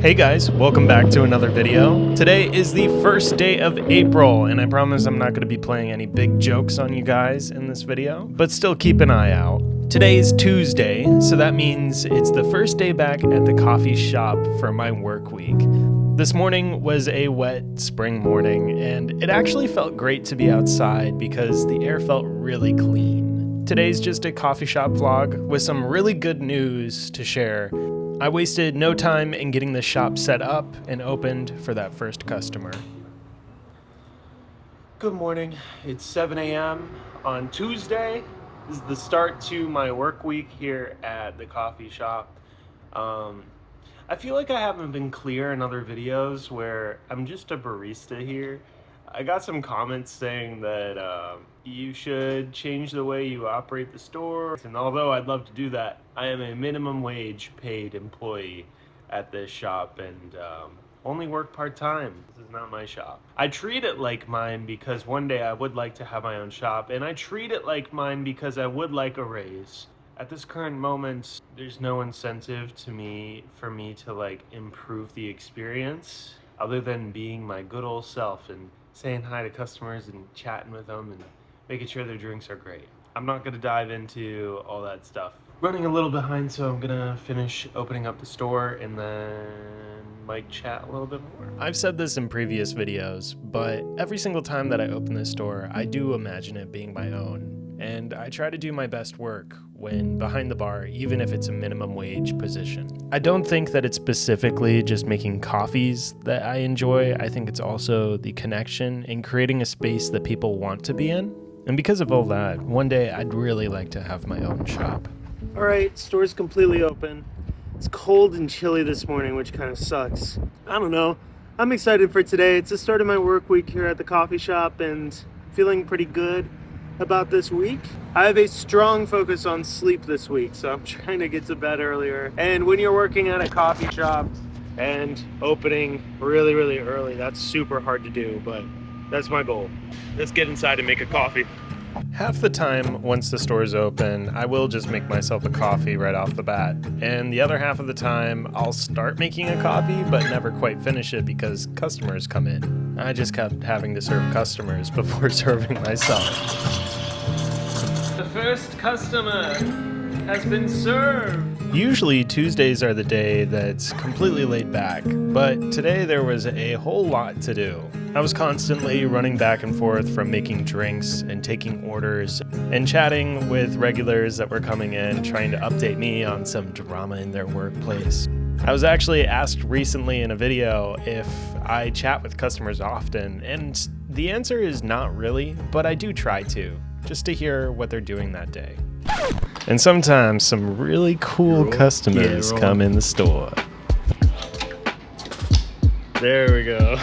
Hey guys, welcome back to another video. Today is the first day of April, and I promise I'm not going to be playing any big jokes on you guys in this video, but still keep an eye out. Today is Tuesday, so that means it's the first day back at the coffee shop for my work week. This morning was a wet spring morning, and it actually felt great to be outside because the air felt really clean. Today's just a coffee shop vlog with some really good news to share. I wasted no time in getting the shop set up and opened for that first customer. Good morning. It's 7 a.m. on Tuesday. This is the start to my work week here at the coffee shop. I feel like I haven't been clear in other videos where I'm just a barista here. I got some comments saying that you should change the way you operate the store. And although I'd love to do that, I am a minimum wage paid employee at this shop and only work part-time. This is not my shop. I treat it like mine because one day I would like to have my own shop, and I treat it like mine because I would like a raise. At this current moment, there's no incentive for me to like improve the experience other than being my good old self and saying hi to customers and chatting with them and making sure their drinks are great. I'm not gonna dive into all that stuff. Running a little behind, so I'm gonna finish opening up the store and then might chat a little bit more. I've said this in previous videos, but every single time that I open this store, I do imagine it being my own. And I try to do my best work when behind the bar, even if it's a minimum wage position. I don't think that it's specifically just making coffees that I enjoy. I think it's also the connection and creating a space that people want to be in. And because of all that, one day I'd really like to have my own shop. All right, store's completely open. It's cold and chilly this morning, which kind of sucks. I don't know. I'm excited for today. It's the start of my work week here at the coffee shop and feeling pretty good about this week. I have a strong focus on sleep this week, so I'm trying to get to bed earlier. And when you're working at a coffee shop and opening really, really early, that's super hard to do, but that's my goal. Let's get inside and make a coffee. Half the time, once the store's open, I will just make myself a coffee right off the bat. And the other half of the time, I'll start making a coffee, but never quite finish it because customers come in. I just kept having to serve customers before serving myself. The first customer has been served. Usually Tuesdays are the day that's completely laid back, but today there was a whole lot to do. I was constantly running back and forth from making drinks and taking orders and chatting with regulars that were coming in, trying to update me on some drama in their workplace. I was actually asked recently in a video if I chat with customers often, and the answer is not really, but I do try to, just to hear what they're doing that day. And sometimes some really cool customers come in the store. There we go.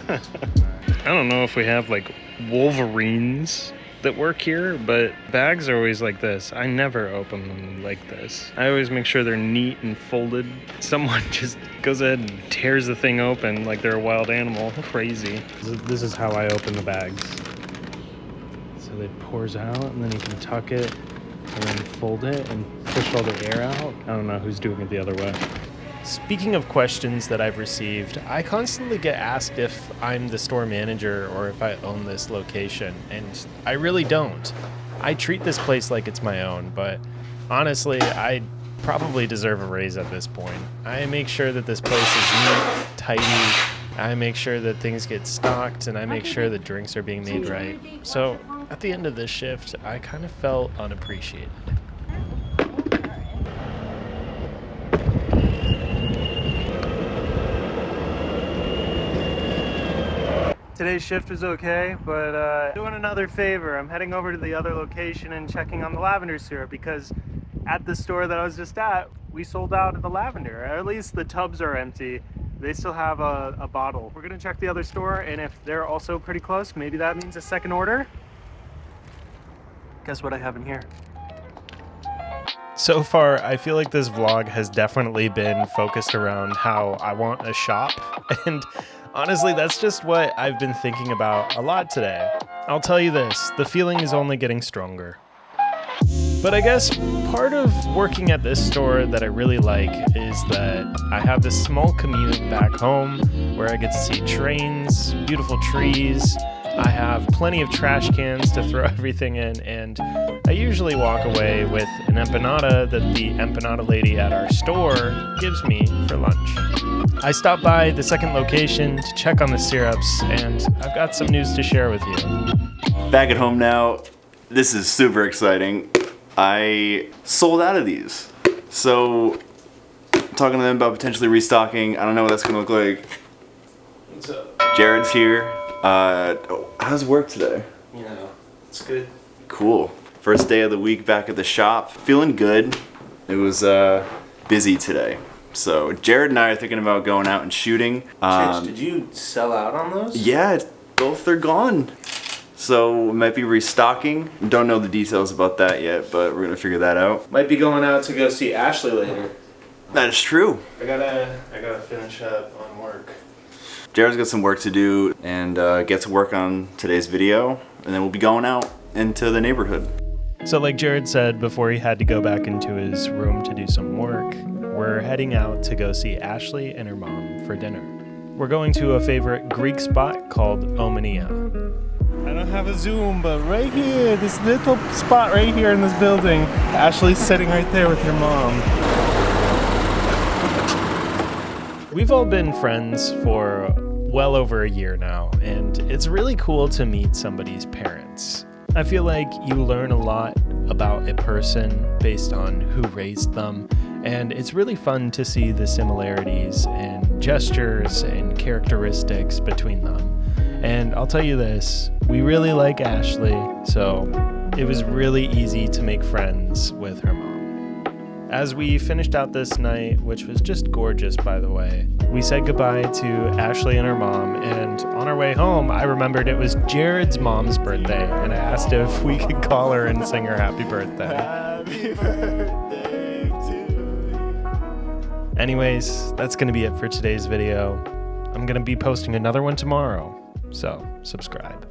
I don't know if we have like Wolverines that work here, but bags are always like this. I never open them like this. I always make sure they're neat and folded. Someone just goes ahead and tears the thing open like they're a wild animal. Crazy. This is how I open the bags. So it pours out and then you can tuck it and then fold it and push all the air out. I don't know who's doing it the other way. Speaking of questions that I've received, I constantly get asked if I'm the store manager or if I own this location, and I really don't. I treat this place like it's my own, but honestly, I probably deserve a raise at this point. I make sure that this place is neat, tidy, I make sure that things get stocked, and I make sure that drinks are being made right. So at the end of this shift, I kind of felt unappreciated. Today's shift was okay, but doing another favor. I'm heading over to the other location and checking on the lavender syrup because at the store that I was just at, we sold out of the lavender. Or at least the tubs are empty. They still have a bottle. We're gonna check the other store, and if they're also pretty close, maybe that means a second order. Guess what I have in here? So far, I feel like this vlog has definitely been focused around how I want a shop, and honestly, that's just what I've been thinking about a lot today. I'll tell you this, the feeling is only getting stronger. But I guess part of working at this store that I really like is that I have this small commute back home where I get to see trains, beautiful trees. I have plenty of trash cans to throw everything in, and I usually walk away with an empanada that the empanada lady at our store gives me for lunch. I stopped by the second location to check on the syrups, and I've got some news to share with you. Back at home now. This is super exciting. I sold out of these. So, talking to them about potentially restocking. I don't know what that's gonna look like. What's up? Jared's here. How's work today? You know, it's good. Cool. First day of the week back at the shop. Feeling good. It was busy today. So Jared and I are thinking about going out and shooting. Chich, did you sell out on those? Yeah, both are gone. So we might be restocking. Don't know the details about that yet, but we're gonna figure that out. Might be going out to go see Ashley later. That is true. I gotta finish up on work. Jared's got some work to do and get to work on today's video, and then we'll be going out into the neighborhood. So like Jared said before he had to go back into his room to do some work, we're heading out to go see Ashley and her mom for dinner. We're going to a favorite Greek spot called Omania. I don't have a zoom, but right here, this little spot right here in this building, Ashley's sitting right there with her mom. We've all been friends for well over a year now, and it's really cool to meet somebody's parents. I feel like you learn a lot about a person based on who raised them, and it's really fun to see the similarities in gestures and characteristics between them. And I'll tell you this, we really like Ashley, so it was really easy to make friends with her mom. As we finished out this night, which was just gorgeous by the way, we said goodbye to Ashley and her mom, and on our way home, I remembered it was Jared's mom's birthday, and I asked if we could call her and sing her happy birthday. Happy birthday to you. Anyways, that's gonna be it for today's video. I'm gonna be posting another one tomorrow, so subscribe.